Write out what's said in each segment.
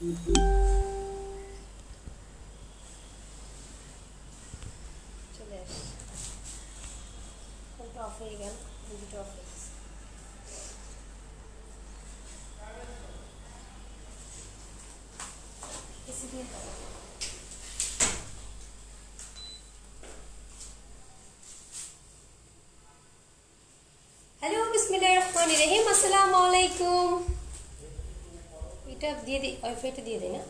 চলে আসছে, ফোনটা অফ হয়ে গেল, ভিডিওটা অফ হয়ে গেছে। এসি দিয়ে হ্যালো, বিসমিল্লাহির রহমানির রহিম, আসসালামু আলাইকুম। এটা দিয়ে দিই, ওয়াইফাইটা দিয়ে দিই না।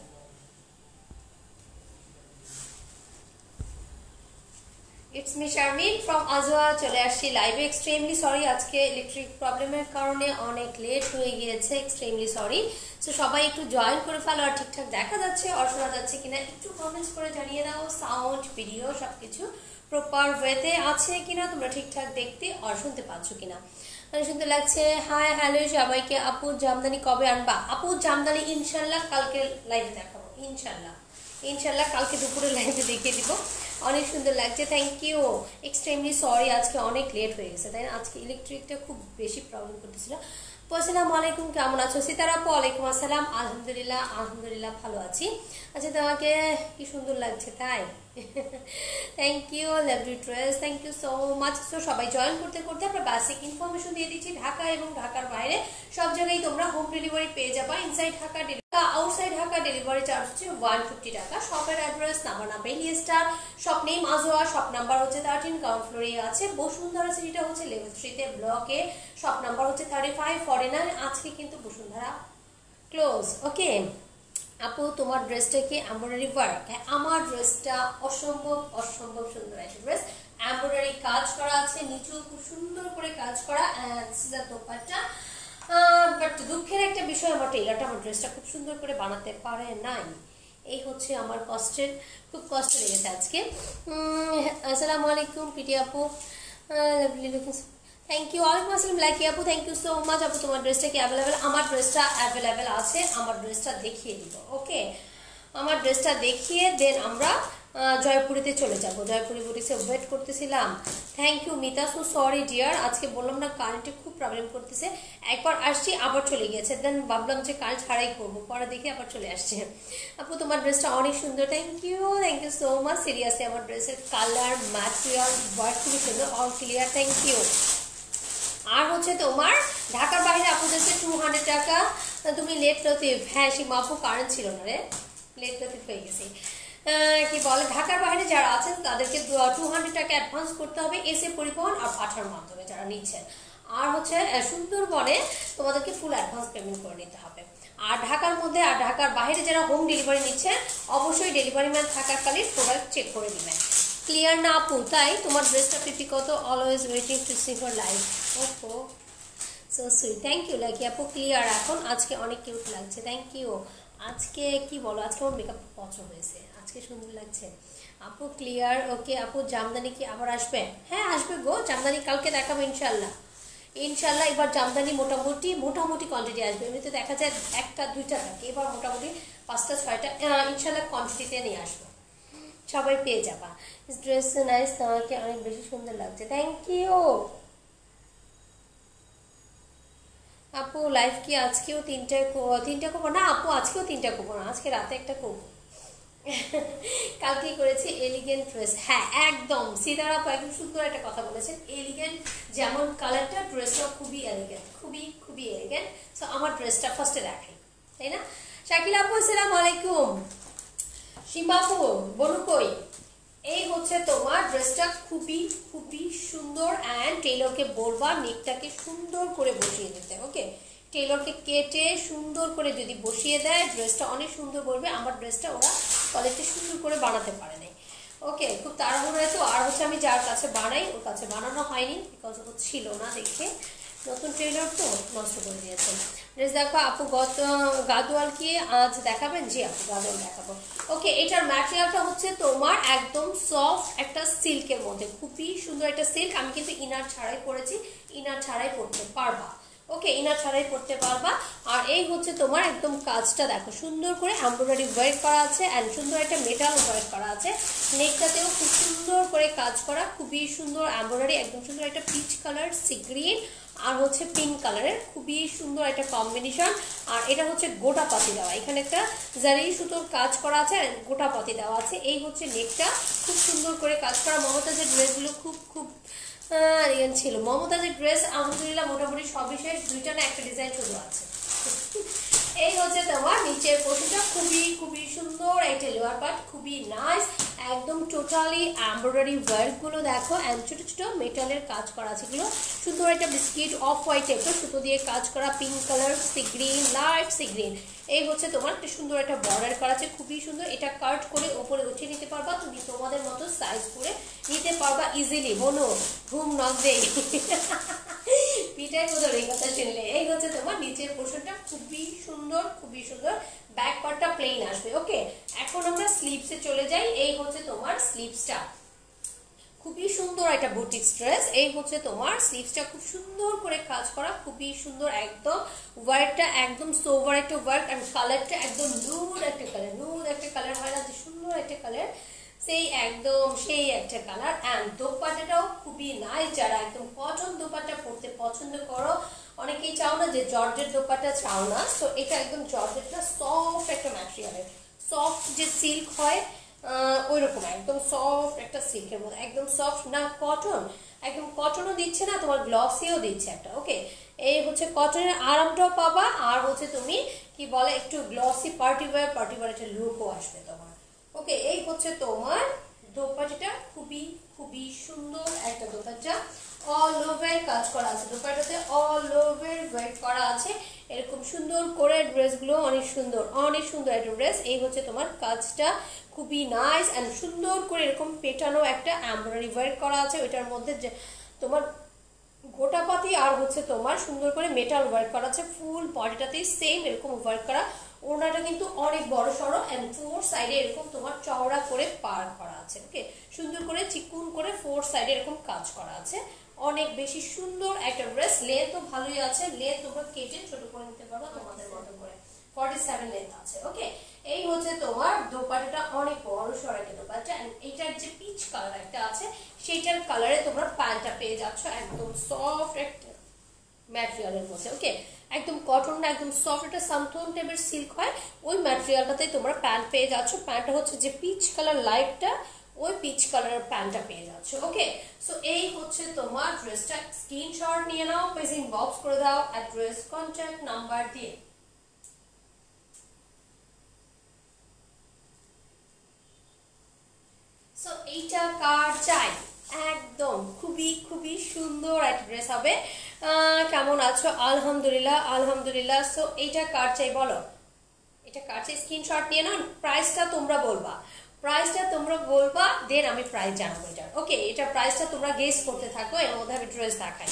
It's me Sharmin from Ajwa, চলে আসছি লাইভে। এক্সট্রিমলি সরি, আজকে ইলেকট্রিক প্রবলেমের কারণে অনেক লেট হয়ে গিয়েছে, এক্সট্রিমলি সরি। সো সবাই একটু জয়েন করে ফেলো, আর ঠিকঠাক দেখা যাচ্ছে আর শোনা যাচ্ছে কিনা একটু কমেন্টস করে জানিয়ে দাও। সাউন্ড, ভিডিও সবকিছু প্রপার ওয়েতে আছে কিনা, তোমরা ঠিকঠাক দেখতে আর শুনতে পাচ্ছ কিনা। মানে শুনতে লাগছে। হাই হ্যালো সবাইকে। আপু জামদানি কবে আনবা? আপু জামদানি ইনশাল্লাহ কালকে লাইভে দেখাবো, ইনশাল্লাহ ইনশাল্লাহ কালকে দুপুরে লাইভে দেখিয়ে দিব। অনেক সুন্দর লাগছে, থ্যাংক ইউ। এক্সট্রিমলি সরি, আজকে অনেক লেট হয়ে গেছে, তাই না? আজকে ইলেকট্রিকটা খুব বেশি প্রবলেম করতেছিল। আসসালামু আলাইকুম, কেমন আছো? সিতারা আপু ওয়ালাইকুম আসসালাম। আলহামদুলিল্লাহ আলহামদুলিল্লাহ ভালো আছি। আচ্ছা, তোমাকে কি সুন্দর লাগছে, তাই? Thank you, love you dress, thank you so much. তো সবাই জয়েন করতে করতে আমরা বেসিক ইনফরমেশন দিয়ে দিচ্ছি। ঢাকা এবং ঢাকার বাইরে সব জায়গায় তোমরা হোম ডেলিভারি পেয়ে যাবা। Inside Dhaka, outside Dhaka delivery charge হচ্ছে 150 টাকা। শপের অ্যাড্রেস নাম্বার বেলি star, shop name Ajwa, shop number হচ্ছে 13, গ্রাউন্ড ফ্লোরে আছে। বসুন্ধরা সিটিটা হচ্ছে লেভেল 3 ব্লকে, শপ নাম্বার হচ্ছে 3549। আজকে কিন্তু বসুন্ধরা ক্লোজ। ওকে আপু, তোমার ড্রেসটা কি এমব্রয়ডারি ওয়ার্ক? আমার ড্রেসটা অসম্ভব অসম্ভব সুন্দর একটা ড্রেস, এমব্রয়ডারি কাজ করা আছে, নিচেও খুব সুন্দর করে কাজ করা, সিজার দোপাট্টা। বাট দুঃখের একটা বিষয়, আমার টেলারটা আমার ড্রেসটা খুব সুন্দর করে বানাতে পারে নাই। এই হচ্ছে আমার খুব কষ্ট লেগেছে আজকে। আসসালামু আলাইকুম পিটি আপু, থ্যাংক ইউ। ওয়ালাইকুম আসসালাম লাকি আপু, থ্যাংক ইউ সো মাচ। আপু তোমার ড্রেসটা কি অ্যাভেলেবেল? আমার ড্রেসটা অ্যাভেলেবেল আছে, আমার ড্রেসটা দেখিয়ে দিব। ওকে, আমার ড্রেসটা দেখিয়ে দেন আমরা জয়পুরিতে চলে যাব। জয়পুরি বুটিক্সে ওয়েট করতেছিলাম। Thank you Mita, so sorry dear, আজকে বললাম না কারেন্টে খুব প্রবলেম করতেছে। একবার আসছি আবার চলে গিয়েছে, দেন ভাবলাম যে কারেন্ট ছাড়াই করবো, পরে দেখে আবার চলে আসছে। আপু তোমার ড্রেসটা অনেক সুন্দর, thank you so much. Seriously আমার ড্রেসের কালার, ম্যাটেরিয়াল, ওয়ার্ক খুবই সুন্দর, অল ক্লিয়ার, থ্যাংক ইউ। আর হচ্ছে তোমার ঢাকার বাইরে আপু যাচ্ছে 200 টাকা। তুমি লেট লতিফ, হ্যাঁ সীমা আপু কারেন্ট ছিল না রে, লেট লতিফ হয়ে গেছে। কি বলে, ঢাকার বাইরে যারা আছেন তাদেরকে 200 টাকা অ্যাডভান্স করতে হবে এসে পরিবহন আর পাঠার মাধ্যমে যারা নিচ্ছেন। আর হচ্ছে সুন্দরবনে তোমাদেরকে ফুল অ্যাডভান্স পেমেন্ট করে নিতে হবে। আর ঢাকার মধ্যে আর ঢাকার বাইরে যারা হোম ডেলিভারি নিচ্ছেন অবশ্যই ডেলিভারি ম্যান থাকাকালীন প্রোডাক্ট চেক করে দিবেন। ক্লিয়ার না আপু? তাই তোমার ড্রেসটা পিপি কত? Always waiting to see for live. ওহো so sweet, thank you lucky আপু। ক্লিয়ার এখন, আজকে অনেক কিউট লাগছে, থ্যাংক ইউ। আজকে কি বলো, আজকে আমার মেকআপ পছন্দ হয়েছে, আজকে সুন্দর লাগছে আপু। ক্লিয়ার, ওকে আপু। জামদানি কি আবার আসবে? হ্যাঁ আসবে গো, জামদানি কালকে দেখাবো ইনশাল্লাহ। ইনশাল্লাহ এবার জামদানি মোটামুটি কোয়ান্টিটি আসবে। এমনিতে দেখা যায় 1টা 2টা থাকে, এবার মোটামুটি 5টা 6টা ইনশাল্লাহ কোয়ান্টিটিতে নিয়ে আসবো, সবাই পেয়ে যাবা। ড্রেস নাইস, তোমাকে অনেক বেশি সুন্দর লাগছে, থ্যাংক ইউ আপু। লাইভ কি আজকেও 3টা করবো না আপু? আজকেও 3টা করবো না, আজকে রাতে একটা করবো। কালকে করেছি এলিগেন্ট ড্রেস, হ্যাঁ একদম সিতারা আপু একদম সুন্দর একটা কথা বলেছেন। এলিগেন্ট যেমন কালারটা, ড্রেসটা খুবই এলিগেন্ট, খুবই খুবই এলিগেন্ট। সো আমার ড্রেসটা ফার্স্টে দেখাই, তাই না? শাকিল আপু আসসালামু আলাইকুম। সীমা আপু বনু কই? এই হচ্ছে তোমার ড্রেসটা, খুবই খুবই সুন্দর। অ্যান্ড টেলরকে বলবা নেকটাকে সুন্দর করে বসিয়ে দিতে। ওকে, টেলরকে কেটে সুন্দর করে যদি বসিয়ে দেয় ড্রেসটা অনেক সুন্দর বলবে। আমার ড্রেসটা ওরা কোয়ালিটি সুন্দর করে বানাতে পারে নাই। ওকে, খুব তাড়াহুড়োয় তো। আর হচ্ছে আমি যার কাছে বানাই ওর কাছে বানানো হয়নি, বিকজ ও ছিল না দেখে, নতুন টেলর তো নষ্ট করে দিয়েছেন। ড্রেস দেখো আপু, গাদোয়াল কি আজ দেখাবেন? জি আপু গাদোয়াল দেখাবো। ওকে, এটার ম্যাটেরিয়ালটা হচ্ছে তোমার একদম সফট একটা সিল্কের মধ্যে, খুবই সুন্দর একটা সিল্ক। আমি কিন্তু ইনার ছাড়াই পরেছি, ইনার ছাড়াই পরতে পারবা। ওকে, ইনার ছাড়াই পরতে পারবা। আর এই হচ্ছে তোমার একদম কাজটা দেখো, সুন্দর করে এমব্রয়ডারি ওয়ার্ক করা আছে অ্যান্ড সুন্দর একটা মেটাল ওয়ার্ক করা আছে। নেকটাতেও খুব সুন্দর করে কাজ করা, খুবই সুন্দর এমব্রয়ডারি, একদম সুন্দর একটা পিচ কালার সি গ্রিন আর হচ্ছে পিঙ্ক কালারের, খুবই সুন্দর একটা কম্বিনেশন। আর এটা হচ্ছে গোটা পাতি দেওয়া, এখানে একটা জারি সুতোর কাজ করা আছে আর গোটা পাতি দেওয়া আছে। এই হচ্ছে নেকটা, খুব সুন্দর করে কাজ করা। মমতাজের ড্রেসগুলো খুব খুব ছিল। মমতাজের ড্রেস আলহামদুলিল্লাহ মোটামুটি সবই শেষ, দুইটা না একটা ডিজাইন শুধু আছে। এই হচ্ছে তোমার নিচের পোর্শনটা, খুবই খুবই সুন্দর একটা লোয়ার পার্ট, খুবই নাইস, একদম টোটালি এমব্রয়ডারি ওয়ার্ক গুলো দেখো, এন্ড ছোট ছোট মেটালের কাজ করা আছে। এগুলো সুন্দর একটা বিস্কিট অফ হোয়াইট টাইপের সুতো দিয়ে কাজ করা, pink colour, sea green, light sea green. এই হচ্ছে তোমার একটা সুন্দর একটা বর্ডার করা আছে, খুবই সুন্দর। এটা কাট করে ওপরে উঠিয়ে নিতে পারবা, তুমি তোমাদের মতো সাইজ করে নিতে পারবা ইজিলি। বলো ঘুম নক দেই পিঠায় কোথাও এই কথা শুনলে। এই হচ্ছে তোমার নিচের পোর্শনটা, খুবই সুন্দর খুবই সুন্দর। ব্যাক পার্টটা প্লেন আসবে। ওকে, এখন আমরা স্লিভসে চলে যাই। এই হচ্ছে তোমার স্লিভসটা, খুবই সুন্দর একটা বুটিক ড্রেস। এই হচ্ছে তোমার স্লিভসটা, খুব সুন্দর করে কাজ করা, খুবই সুন্দর। একদম ওয়ার্কটা একদম সোভার একটা ওয়ার্ক, আর কালারটা একদম নুড একটা কালার, নুড একটা কালার হয় না যে সুন্দর একটা কালার, সেই একদম সেই একটা কালার। অ্যান্ড দোপাট্টাটাও খুবই নাইস। যারা একদম কটন দোপাট্টা পরতে পছন্দ করো, অনেকেই চাও না যে জর্জেট দোপাট্টা চাও না, তো এটা একদম জর্জেটটা সফট একটা ম্যাটেরিয়ালের, সফট যে সিল্ক হয় ওই রকম একদম সফট একটা সিল্কের মধ্যে, একদম সফট না কটন, একদম কটনও দিচ্ছে না তোমার, গ্লসিও দিচ্ছে একটা। ওকে, এই হচ্ছে কটনের আরামটাও পাবা, আর হচ্ছে তুমি কি বলে একটু গ্লসি পার্টি ওয়্যার একটা লুকও আসবে তোমার। ওকে, এই হচ্ছে তোমার দোপাট্টাটা, খুবই খুবই সুন্দর একটা দোপাট্টা, অল ওভার কাজ করা আছে দোপাট্টাতে, অল ওভার ওয়ার্ক করা আছে এরকম সুন্দর করে। ড্রেসগুলো অনেক সুন্দর, অনেক সুন্দর একটা ড্রেস। এই হচ্ছে তোমার কাজটা, খুবই নাইস অ্যান্ড সুন্দর করে এরকম পেটানো একটা এমব্রয়ডারি ওয়ার্ক করা আছে। ওইটার মধ্যে যে তোমার গোটাপাতি আর হচ্ছে তোমার সুন্দর করে মেটাল ওয়ার্ক করা আছে, ফুল বডিটাতেই সেম এরকম ওয়ার্ক করা। ওড়নাটা কিন্তু অনেক বড় সড়ো এন্ড ফোর সাইডে এরকম তোমার চওড়া করে পার করা আছে। ওকে, সুন্দর করে চিকুন করে ফোর সাইডে এরকম কাজ করা আছে, অনেক বেশি সুন্দর একটা ড্রেস। লেন্থ তো ভালোই আছে, লেন্থ তোমরা কেটে ছোট করে নিতে পারো তোমাদের মতো করে, 47 লেন্থ আছে। ওকে, এই হচ্ছে তোমার দোপাট্টাটা, অনেক বড় সড়ো একটা দোপাট্টা। এন্ড এটার যে পিচ কালার একটা আছে, সেইটার কালারে তোমরা প্যান্টটা পেয়ে যাচ্ছ একদম সফট একটা ম্যাটেরিয়ালের মধ্যে। ওকে, একদম কটন না, একদম সফট একটা সামথন টাইপের সিল্ক হয়, ওই ম্যাটেরিয়ালটাতেই তোমরা প্যান্ট পেয়ে যাচ্ছ। প্যান্টটা হচ্ছে যে পিচ কালার লাইটটা, ওই পিচ কালারের প্যান্টটা পেয়ে যাচ্ছ। ওকে, সো এই হচ্ছে তোমার ড্রেসটা। স্ক্রিনশট নিয়ে নাও, পেজ ইনবক্স করে দাও অ্যাড্রেস কন্ট্যাক্ট নাম্বার দিয়ে। সো এইটা কার চাই, একদম খুবই খুবই সুন্দর একটা ড্রেস হবে। কেমন আছো? আলহামদুলিল্লাহ আলহামদুলিল্লাহ। সো এইটা কার চাই বলো, এটা কার চাই স্ক্রিনশট নিয়ে নাও। প্রাইসটা তোমরা বলবা, প্রাইসটা তোমরা বলবা, দেন আমি প্রাইস জানাবো এটার। ওকে, এটা প্রাইসটা তোমরা গেস করতে থাকো, এর মধ্যে আমি ড্রেস দেখাই।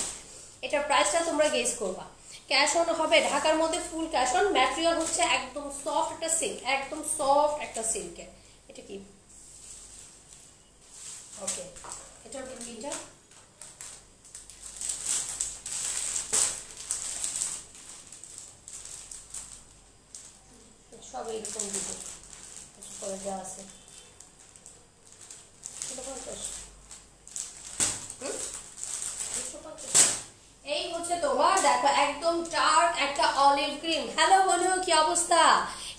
এটা প্রাইসটা তোমরা গেস করবা। ক্যাশ অন হবে, ঢাকার মধ্যে ফুল ক্যাশ অন। ম্যাটেরিয়াল হচ্ছে একদম সফট একটা সিল্ক, একদম সফট একটা সিল্কের। এটা কি? ওকে, এটার বিলটা সব এরকম দিতে করে দেওয়া আছে। এই হচ্ছে তোমার দেখো একদম ডার্ক একটা অলিভ গ্রিন। হ্যালো বলো, কি অবস্থা?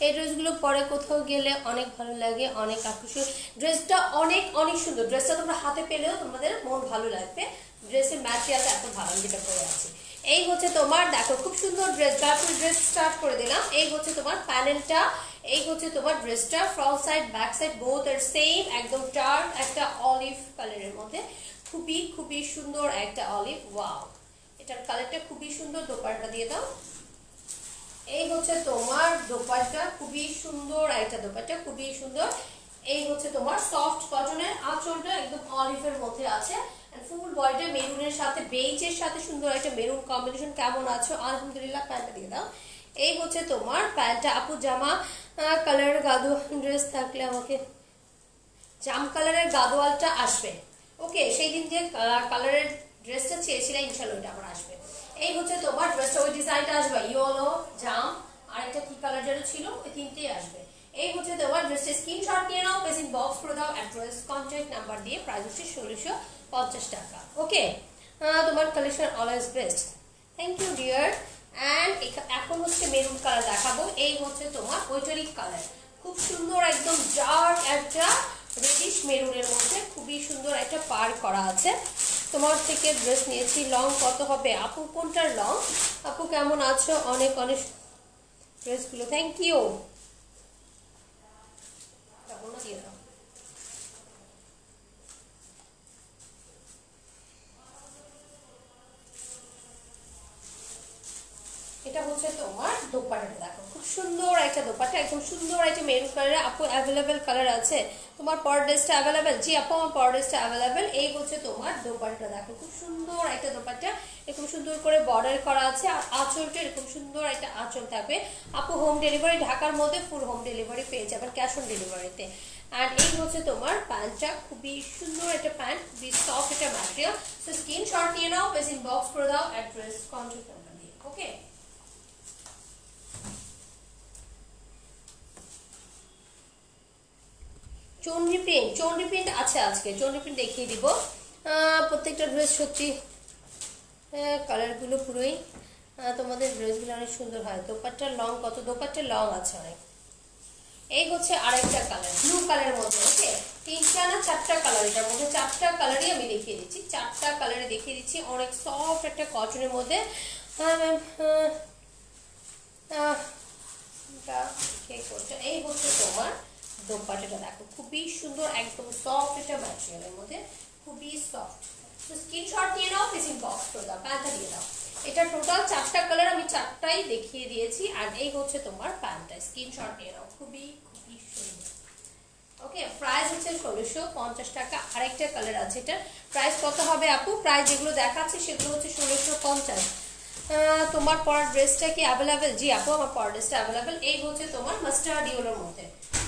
এই ড্রেসগুলো পরে কোথাও গেলে অনেক ভালো লাগে, অনেক আকর্ষণীয়। ড্রেসটা অনেক অনেক সুন্দর। ড্রেসটা তোমরা হাতে পেলেও তোমাদের মন ভালো লাগবে, ড্রেসের ম্যাটেরিয়ালটা এত ভালো যেটা পরে আছে। এই হচ্ছে তোমার দেখো খুব সুন্দর ড্রেস। তারপর ড্রেস স্টার্ট করে দিলাম। এই হচ্ছে তোমার প্যানেলটা, এই হচ্ছে তোমার ড্রেসটা। Front side back side both আর সেম, একদম ডার্ক একটা অলিভ কালারের মধ্যে, খুবই খুবই সুন্দর একটা অলিভ। ওয়াও, এটার কালারটা খুবই সুন্দর। দোপাট্টা দিয়ে দাও। এই হচ্ছে তোমার দোপাট্টা, খুবই সুন্দর একটা দোপাট্টা, খুবই সুন্দর। এই হচ্ছে তোমার সফট কটনের, আঁচলটা একদম অলিভের মধ্যে আছে, ফুল বডিটা মেরুনের সাথে বেইজের সাথে সুন্দর একটা মেরুন কম্বিনেশন। কেমন আছো? আলহামদুলিল্লাহ। প্যান্টটা দিয়ে দাও। এই হচ্ছে তোমার প্যান্টটা। আপু জামা কালারের গাদোয়াল ড্রেস থাকলে আমাকে, জাম কালারের গাদোয়ালটা আসবে। ওকে, সেই দিন যে কালারের ড্রেসটা চেয়েছিলাম ইনশাআল্লাহ ওটা আবার আসবে। এই হচ্ছে তোমার ড্রেসটা, ওই ডিজাইনটা আসবে ইয়েলো জাম আর একটা কি কালার যেন ছিল, ওই তিনটেই আসবে। এই হচ্ছে তোমার ড্রেসটা। স্ক্রিনশট নিয়ে নাও, পেজ ইনবক্স করে দাও অ্যাড্রেস কন্ট্যাক্ট নাম্বার দিয়ে। প্রাইস হচ্ছে 1650 টাকা। ওকে, তোমার collection always best. Thank you dear. And এখন হচ্ছে মেরুন কালার দেখাবো। এই হচ্ছে তোমার ওইটারিক কালার, খুব সুন্দর একদম ডার্ক একটা রেডিশ মেরুনের মধ্যে খুবই সুন্দর একটা পার করা আছে। তোমার থেকে ড্রেস নিয়েছি। লং কত হবে আপু? কোনটার লং? আপু কেমন আছো? অনেক অনেক ড্রেসগুলো থ্যাংক ইউ। দিয়ে দাও। এটা হচ্ছে তোমার দোপাট্টাটা দেখো, খুব সুন্দর একটা দোপাট্টা, একদম সুন্দর একটা মেরুন কালারে। আপু অ্যাভেলেবেল কালার আছে তোমার? পর ড্রেসটা অ্যাভেলেবেল? জি আপু আমার পর ড্রেসটা অ্যাভেলেবেল। এই হচ্ছে তোমার দোপাট্টা দেখো, খুব সুন্দর একটা দোপাট্টা, এরকম সুন্দর করে বর্ডার করা আছে। আর আঁচলটা এরকম সুন্দর একটা আঁচল থাকবে। আপু হোম ডেলিভারি ঢাকার মধ্যে ফুল হোম ডেলিভারি পেয়ে যাবেন ক্যাশ অন ডেলিভারিতে। আর এই হচ্ছে তোমার প্যান্টটা, খুবই সুন্দর একটা প্যান্ট, খুবই সফট একটা ম্যাটেরিয়াল। তো স্ক্রিনশট নিয়ে নাও, পেজ ইনবক্স করে দাও অ্যাড্রেস কন্ট্যাক্ট নাম্বার দিয়ে। ওকে, চন্ডি প্রিন্ট আছে আজকে, চন্ডি প্রিন্ট দেখিয়ে দিব। প্রত্যেকটা ড্রেস সত্যি কালারগুলো পুরোই তোমাদের ড্রেসগুলো অনেক সুন্দর হয়। দোপাট্টার লং কত? দোপাট্টার লং আছে অনেক। এই হচ্ছে আরেকটা কালার, ব্লু কালারের মধ্যে। ওকে, তিনটা না চারটা কালার, এটার মধ্যে চারটা কালারই আমি দেখিয়ে দিচ্ছি, চারটা কালারে দেখিয়ে দিচ্ছি। অনেক সফট একটা কটনের মধ্যে। এই হচ্ছে তোমার দোপাট্টাটা দেখো, খুবই সুন্দর, একদম সফট একটা ম্যাটেরিয়ালের মধ্যে, খুবই সফট। তো স্ক্রিনশট নিয়ে নাও, পেজ ইনবক্স করে দাও, প্যান্টটা দিয়ে দাও। এটা টোটাল চারটা কালার, আমি চারটাই দেখিয়ে দিয়েছি। আর এই হচ্ছে তোমার প্যান্টটা, স্ক্রিনশট নিয়ে নাও, খুবই খুবই সুন্দর। ওকে, প্রাইস হচ্ছে 1650 টাকা। আরেকটা কালার আছে, এটা প্রাইস কত হবে আপু? প্রাইস যেগুলো দেখাচ্ছে সেগুলো হচ্ছে 1650। তোমার পরার ড্রেসটা কি অ্যাভেলেবেল? জি আপু আমার পরার ড্রেসটা অ্যাভেলেবেল। এই হচ্ছে তোমার মাস্টার্ড ইয়েলোর মধ্যে,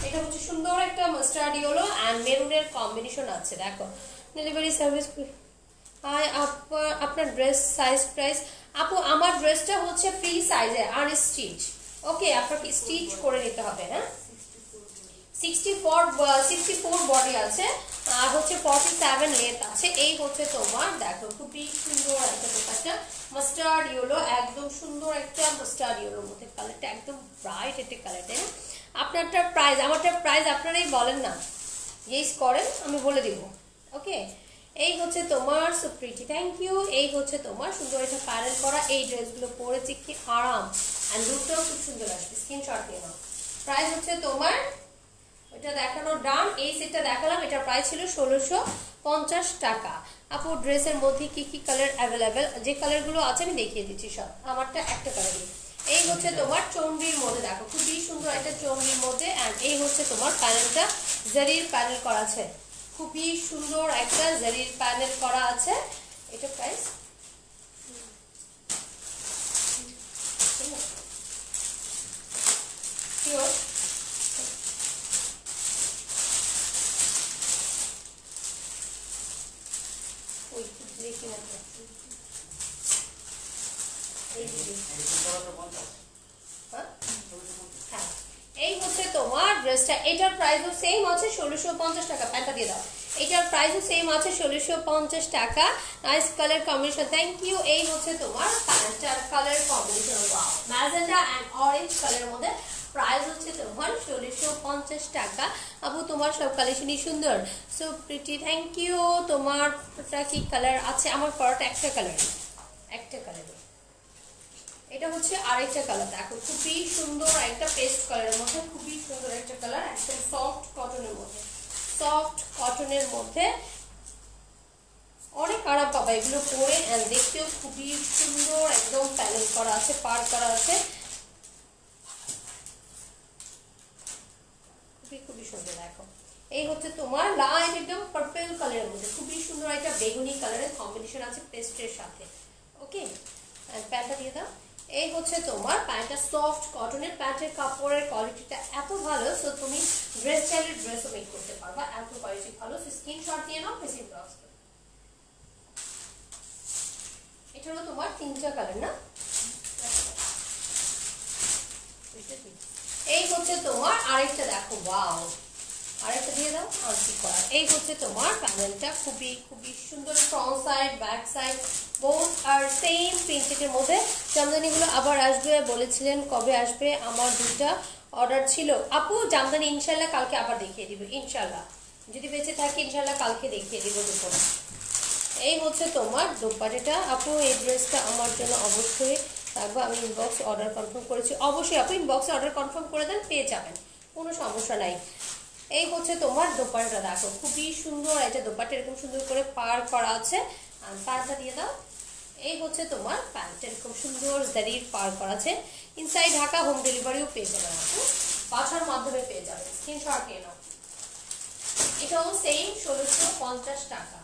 এটা হচ্ছে সুন্দর একটা মাস্টার্ড ইয়েলো অ্যান্ড মেরুনের কম্বিনেশন আছে। দেখো ডেলিভারি সার্ভিস। আপনার ড্রেস সাইজ প্রাইস? আপু আমার ড্রেসটা হচ্ছে ফ্রি সাইজে আনস্টিচ। ওকে, আপনাকে স্টিচ করে নিতে হবে। হ্যাঁ, 64 বডি আছে আর হচ্ছে 47 লেন্থ আছে। এই হচ্ছে তোমার দেখো, খুবই সুন্দর একটা দোপাট্টা, মাস্টার্ড ইয়েলো, একদম সুন্দর একটা মাস্টার্ড ইয়েলোর মধ্যে। কালারটা একদম ব্রাইট একটা কালার, তাই না? আপনারটা প্রাইস, আমারটা প্রাইস আপনারাই বলেন না, গেস করেন, আমি বলে দিব। ওকে, এই হচ্ছে তোমার সুপ্রিটি, থ্যাংক ইউ। এই হচ্ছে তোমার সুন্দর একটা প্যানেল করা, এই ড্রেসগুলো পরেছি কি আরাম, অ্যান্ড লুকটাও খুব সুন্দর আসবে। স্ক্রিনশট নিয়ে নাও। প্রাইস হচ্ছে তোমার, এটা দেখানো ডান, এই সেটটা দেখালাম, এটার প্রাইস ছিল 1650 টাকা। আপু ড্রেসের মধ্যে কি কি কালার অ্যাভেলেবেল? যে কালারগুলো আছে আমি দেখিয়ে দিচ্ছি সব, আমারটা একটা কালারই। এই হচ্ছে তোমার চন্ডির মধ্যে, দেখো খুবই সুন্দর একটা চন্ডির মধ্যে। অ্যান্ড এই হচ্ছে তোমার প্যানেলটা, জারির প্যানেল করা আছে, খুবই সুন্দর একটা জারির প্যানেল করা আছে। এটা প্রাইস শিওর? এই হচ্ছে তোমার ড্রেসটা, এটার প্রাইসও সেম আছে 1650 টাকা। প্যান্টটা দিয়ে দাও। এটার প্রাইসও সেম আছে 1650 টাকা। Nice colour combination, thank you. এই হচ্ছে তোমার প্যান্টটার colour combination, wow, magenta and orange কালারের মধ্যে। প্রাইস হচ্ছে তোমার 1650 টাকা। আপু তোমার সব কালেকশনই সুন্দর, সো প্রিটি, থ্যাংক ইউ। তোমারটা কি কালার আছে? আমার পরাটা একটা কালার, একটা কালার। এটা হচ্ছে আরেকটা কালার, দেখো খুবই সুন্দর একটা পেস্ট কালারের মধ্যে, খুবই সুন্দর একটা কালার, একদম সফট কটনের মধ্যে, সফট কটনের মধ্যে অনেক আরাম পাবা এগুলো পরে। এন্ড দেখতেও খুবই সুন্দর, একদম প্যানেল করা আছে, পার করা আছে, খুবই খুবই সুন্দর। দেখো এই হচ্ছে তোমার লাইট একদম পার্পল কালারের মধ্যে, খুবই সুন্দর একটা বেগুনি কালারের কম্বিনেশন আছে পেস্টের সাথে। ওকে, প্যান্টটা দিয়ে দাও। এই হচ্ছে তোমার প্যান্টটা, সফট কটনের, প্যান্টের কাপড়ের কোয়ালিটিটা এত ভালো, সো তুমি ড্রেস চাইলে ড্রেসও মেক করতে পারবা, এত কোয়ালিটি ভালো। স্ক্রিনশট দিয়ে নাও, প্লিজ ইনবক্স করো। এটারও তোমার তিনটা কালার না? এই হচ্ছে তোমার আরেকটা, দেখো ওয়াও, আরেকটা দিয়ে দাও আনসি করা। এই হচ্ছে তোমার প্যানেলটা, খুবই খুবই সুন্দর। Front side back side both আর সেম প্রিন্টের মধ্যে। জামদানিগুলো আবার আসবে বলেছিলেন, কবে আসবে? আমার দুটা অর্ডার ছিল আপু জামদানি, ইনশাল্লাহ কালকে আবার দেখিয়ে দিব, ইনশাল্লাহ যদি বেঁচে থাকি ইনশাল্লাহ কালকে দেখিয়ে দিব দুপুরে। এই হচ্ছে তোমার দোপাট্টাটা আপু, এই ড্রেসটা আমার জন্য অবশ্যই থাকবে। আমি ইনবক্স অর্ডার কনফার্ম করেছি, অবশ্যই আপু ইনবক্সে অর্ডার কনফার্ম করে দেন, পেয়ে যাবেন, কোনো সমস্যা নাই। এই হচ্ছে তোমার দোপাট্টাটা, দেখো খুবই সুন্দর। এটা দোপাট্টা এরকম সুন্দর করে পার করা আছে। আর প্যান্টটা দিয়ে দাও। এই হচ্ছে তোমার প্যান্ট, এরকম সুন্দর জারির পার করা আছে। ইনসাইড ঢাকা, হোম ডেলিভারিও পেয়ে যাবেন আপু, বাসার মাধ্যমে পেয়ে যাবেন, স্ক্রিনশট নিয়ে নাও। এটাও সেম 1650 টাকা।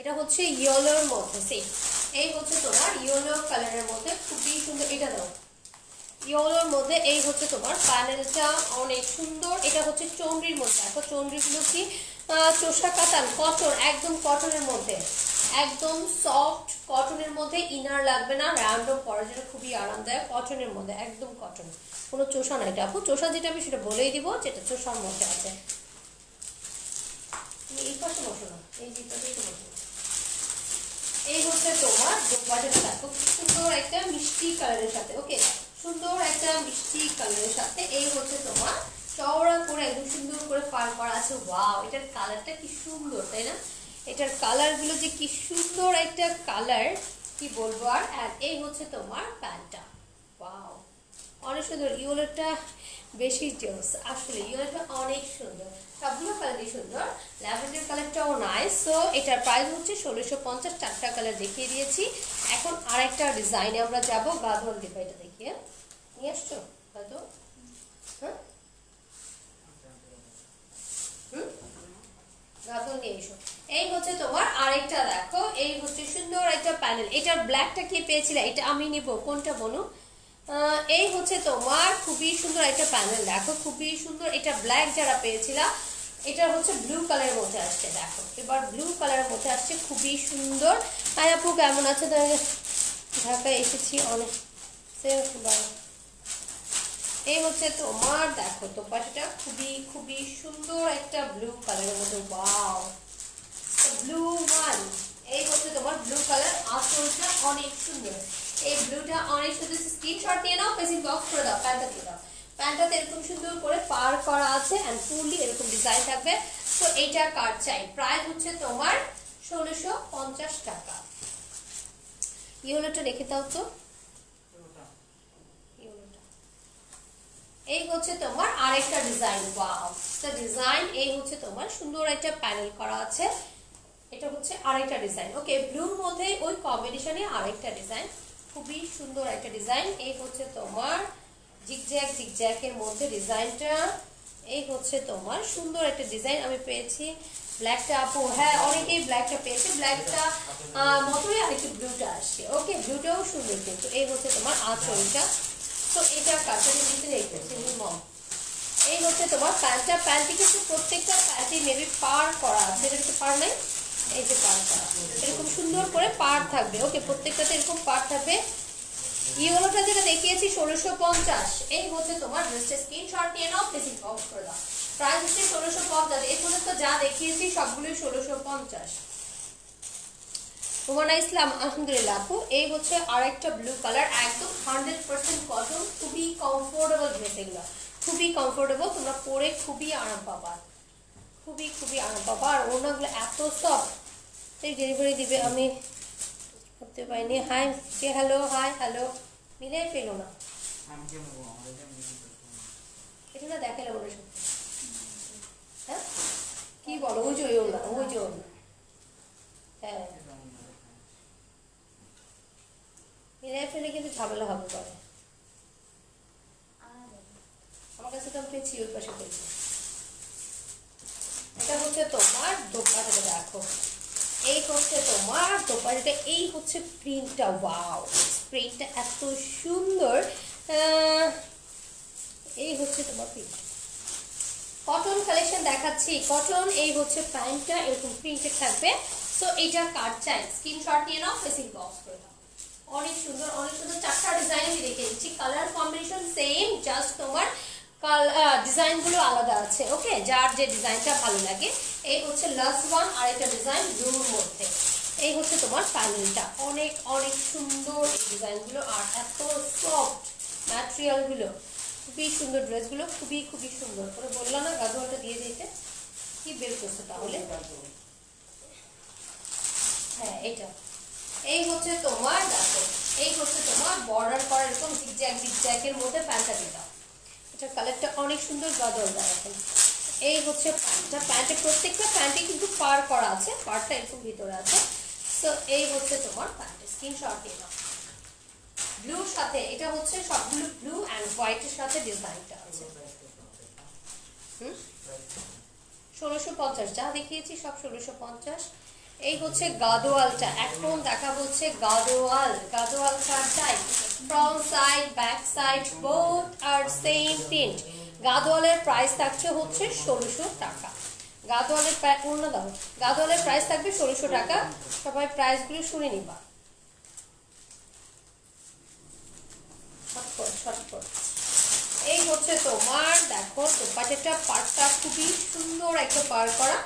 এটা হচ্ছে ইয়েলোর মধ্যে সেম। এই হচ্ছে তোমার ইয়েলো কালারের মধ্যে খুবই সুন্দর। এটা দাও ইয়েলোর মধ্যে। এই হচ্ছে তোমার প্যানেলটা অনেক সুন্দর। এটা হচ্ছে চন্দ্রির মধ্যে। দেখো চন্দ্রিগুলো কি চোষা কাতান, কটন, একদম কটনের মধ্যে, একদম সফট কটনের মধ্যে। ইনার লাগবে না, র্যান্ডম পরার জন্য খুবই আরামদায়ক, কটনের মধ্যে একদম কটন, কোনো চোষা নাই। এটা আপু চোষা যেটা আমি সেটা বলেই দিব, যেটা চোষার মধ্যে আছে। এই পাশে বসো না, এই যে পাশে বসো। এই হচ্ছে তোমার দোপাট্টাটা, দেখো সুন্দর একটা মিষ্টি কালারের সাথে, ওকে সুন্দর একটা মিষ্টি কালারের সাথে। এই হচ্ছে তোমার চওড়া করে একদম সুন্দর করে পার করা আছে। ওয়াও, এটার কালারটা কি সুন্দর, তাই না? এটার কালারগুলো যে কি সুন্দর একটা কালার, কি বলবো আর। এই হচ্ছে তোমার প্যান্টটা, ওয়াও অনেক সুন্দর। ইয়েলোটা বেশি জোস, আসলে ইয়েলোটা অনেক সুন্দর, সবগুলো কালারই সুন্দর। ল্যাভেন্ডার কালারটাও নাইস। সো এটার প্রাইস হচ্ছে 1650, 4টা কালার দেখিয়ে দিয়েছি। এখন আরেকটা ডিজাইনে আমরা যাব। গাদল দেবো, এটা দেখিয়ে নিয়ে আসছো গাদল, হ্যাঁ গাদল নিয়ে এসো। এই হচ্ছে তোমার আরেকটা, দেখো এই হচ্ছে সুন্দর একটা প্যানেল। এটার ব্ল্যাকটা কি পেয়েছিলে? এটা আমি নিব, কোনটা বলো? এই হচ্ছে তোমার খুবই সুন্দর একটা প্যানেল, দেখো খুবই সুন্দর। এটা ব্ল্যাক যারা পেয়েছিলা, এটা হচ্ছে ব্লু কালারের মধ্যে আসছে। দেখো এবার ব্লু কালারের মধ্যে আসছে, খুবই সুন্দর। হাই আপু কেমন আছে? ঢাকায় এসেছি অনেক। এই হচ্ছে তোমার দেখো দোপাট্টাটা, খুবই খুবই সুন্দর একটা ব্লু কালারের মধ্যে। Wow, blue one. এই হচ্ছে তোমার ব্লু কালার, আঁচলটা অনেক সুন্দর। এই ব্লুটা অনেক সুন্দর, স্ক্রিনশট নিয়ে নাও, পেজ ইনবক্স করে দাও। প্যান্টটা দিয়ে দাও। প্যান্টটাতে এরকম সুন্দর করে পার করা আছে এন্ড ফুললি এরকম ডিজাইন থাকবে। তো এইটা কার চাই? প্রাইস হচ্ছে তোমার 1650 টাকা। ইয়েলোটা রেখে দাও তো। এই হচ্ছে তোমার আরেকটা ডিজাইন। ওয়াও, এটা ডিজাইন। এই হচ্ছে তোমার সুন্দর একটা প্যানেল করা আছে। এটা হচ্ছে আরেকটা ডিজাইন, ওকে ব্লুর মধ্যে ওই কম্বিনেশনে আরেকটা ডিজাইন, খুবই সুন্দর একটা ডিজাইন। এই হচ্ছে তোমার জিগজ্যাগ, জিগজ্যাগের মধ্যে ডিজাইনটা। এই হচ্ছে তোমার সুন্দর একটা ডিজাইন আমি পেয়েছি। ব্ল্যাকটা আপু, হ্যাঁ অনেকেই ব্ল্যাকটা পেয়েছে, ব্ল্যাকটা মতোই আরেকটু ব্লুটা আসছে। ওকে ব্লুটাও সুন্দর কিন্তু। এই হচ্ছে তোমার আঁচলটা। তো এটা কাটারের ভিতরে রেখেছি মম। এই হচ্ছে তোমার প্যান্টটা। প্যান্টটি কিন্তু প্রত্যেকটা প্যান্টই মেবি পার করা আছে, এটা কিন্তু পার নাই। এই যে পারটা এরকম সুন্দর করে পার থাকবে, ওকে প্রত্যেকটাতে এরকম পার থাকবে। ইয়েলোটা যেটা দেখিয়েছি 1650। এই হচ্ছে তোমার ড্রেসটা, স্ক্রিনশট নিয়ে নাও, প্লিজ ইনবক্স করে দাও। প্রাইস হচ্ছে 1650। এই পর্যন্ত যা দেখিয়েছি সবগুলোই 1650। রুমানা ইসলাম, আলহামদুলিল্লাহ আপু। এই হচ্ছে আরেকটা ব্লু কালার, একদম 100% কটন, খুবই কমফোর্টেবল ড্রেস। এগুলো খুবই কমফোর্টেবল, তোমরা পরে খুবই আরাম পাবা, খুবই খুবই আরাম পাবা। আর ওনাগুলো এত সফট। এই ডেলিভারি দিবে, আমি করতে পারিনি। হাই কে হ্যালো, হাই হ্যালো, মিলে পেলো না এটা না দেখালে ওরা সব। হ্যাঁ কি বলো? ওই যে ওই না, ওই যে হ্যাঁ মিলাই ফেলে কিন্তু ঝামেলা হবে পরে। আমার কাছে তো আমি পেয়েছি, ওই পাশে পেয়েছি। এটা হচ্ছে তোমার দোপাট্টাটা, দেখো এই হচ্ছে তোমার দোপাট্টাটা। এই হচ্ছে প্রিন্টটা, ওয়াও প্রিন্টটা এত সুন্দর। এই হচ্ছে তোমার প্রিন্ট, কটন কালেকশন দেখাচ্ছি, কটন। এই হচ্ছে প্যান্টটা, এরকম প্রিন্টেড থাকবে। সো এইটা কার চাই? স্ক্রিনশট নিয়ে নাও, ফেসিং বক্স করে দাও। অনেক সুন্দর, অনেক সুন্দর। 4টা ডিজাইন আমি দেখে দিচ্ছি, কালার কম্বিনেশন সেম, জাস্ট তোমার ডিজাইনগুলো আলাদা আছে। ওকে, যার যে ডিজাইনটা ভালো লাগে। এই হচ্ছে লাস্ট ওয়ান, আর একটা ডিজাইন ব্লুর মধ্যে। এই হচ্ছে তোমার প্যানেলটা, অনেক অনেক সুন্দর এই ডিজাইনগুলো, আর এত সফট ম্যাটেরিয়ালগুলো, খুবই সুন্দর ড্রেসগুলো, খুবই খুবই সুন্দর করে বললাম না গাদোয়ালটা দিয়ে দিতে। কি বের করছে তাহলে? হ্যাঁ, এইটা। এই হচ্ছে তোমার, দেখো এই হচ্ছে তোমার বর্ডার করা এরকম জিগজ্যাগের মধ্যে প্যান্টটা দিলাম। এটার কালারটা অনেক সুন্দর, গাদোয়ালটা এখন। এই হচ্ছে প্যান্টটা, প্যান্টে প্রত্যেকটা প্যান্টে কিন্তু পার করা আছে, পারটা এরকম ভিতরে আছে। তো এই হচ্ছে তোমার প্যান্টের স্ক্রিনশট নিয়ে নাও। ব্লুর সাথে এটা হচ্ছে সবগুলো ব্লু অ্যান্ড হোয়াইটের সাথে ডিজাইনটা আছে। 1650 যা দেখিয়েছি সব 1650। এই হচ্ছে গাদোয়ালটা, এখন দেখা হচ্ছে গাদোয়াল। গাদোয়াল কারটাই front side back side both আর সেম প্রিন্ট। গাদোয়ালের প্রাইস থাকছে হচ্ছে 1600 টাকা। গাদোয়ালের পূর্ণ দাম, গাদোয়ালের প্রাইস থাকবে 1600 টাকা। সবাই প্রাইসগুলো শুনে নিবা। এই হচ্ছে তোমার, দেখো দোপাট্টাটা পাড়টা খুবই সুন্দর একটা পাড় করা,